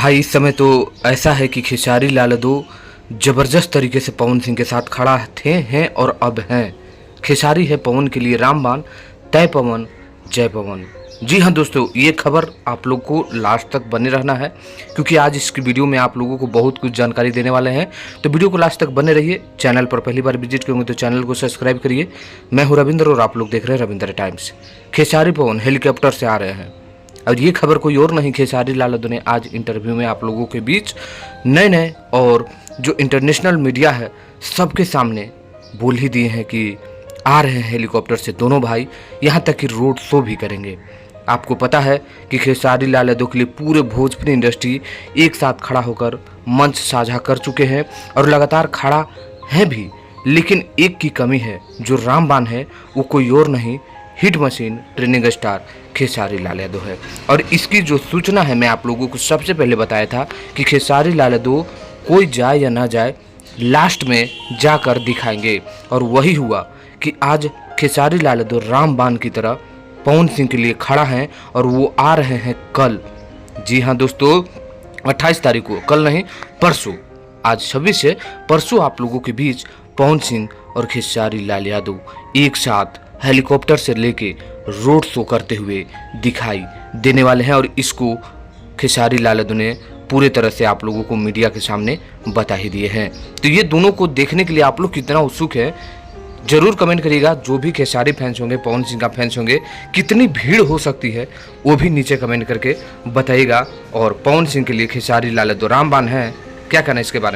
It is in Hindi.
भाई इस समय तो ऐसा है कि खेसारी लाल यादव जबरदस्त तरीके से पवन सिंह के साथ खड़ा थे हैं और अब हैं। खेसारी है पवन के लिए रामबाण, तय पवन जय पवन। जी हाँ दोस्तों, ये खबर आप लोग को लास्ट तक बने रहना है क्योंकि आज इस वीडियो में आप लोगों को बहुत कुछ जानकारी देने वाले हैं। तो वीडियो को लास्ट तक बने रहिए। चैनल पर पहली बार विजिट करेंगे तो चैनल को सब्सक्राइब करिए। मैं हूँ रविंद्र और आप लोग देख रहे हैं रविंद्र टाइम्स। खेसारी पवन हेलीकॉप्टर से आ रहे हैं और ये खबर कोई और नहीं, खेसारी लाल यादव ने आज इंटरव्यू में आप लोगों के बीच नए और जो इंटरनेशनल मीडिया है सबके सामने बोल ही दिए हैं कि आ रहे हैं हेलीकॉप्टर से दोनों भाई, यहाँ तक कि रोड शो भी करेंगे। आपको पता है कि खेसारी लाल यादव के लिए पूरे भोजपुरी इंडस्ट्री एक साथ खड़ा होकर मंच साझा कर चुके हैं और लगातार खड़ा है भी, लेकिन एक की कमी है। जो रामबाण है वो कोई और नहीं, hit machine trending star Khesari Lal Yadav है। और इसकी जो सूचना है मैं आप लोगों को सबसे पहले बताया था कि खेसारी लाल यादव कोई जाए या ना जाए लास्ट में जाकर दिखाएंगे, और वही हुआ कि आज खेसारी लाल यादव रामबाण की तरह पवन सिंह के लिए खड़ा हैं और वो आ रहे हैं कल। जी हाँ दोस्तों, 28 तारीख को, कल नहीं परसों, आज 26 है, परसों आप लोगों के बीच पवन सिंह और खेसारी लाल यादव एक साथ हेलीकॉप्टर से लेके रोड शो करते हुए दिखाई देने वाले हैं। और इसको खेसारी लाल यादव ने पूरे तरह से आप लोगों को मीडिया के सामने बता ही दिए हैं। तो ये दोनों को देखने के लिए आप लोग कितना उत्सुक है जरूर कमेंट करिएगा। जो भी खेसारी फैंस होंगे, पवन सिंह का फैंस होंगे, कितनी भीड़ हो सकती है वो भी नीचे कमेंट करके बताइएगा। और पवन सिंह के लिए खेसारी लाल यादव रामबाण है, क्या कहना है इसके बारे में?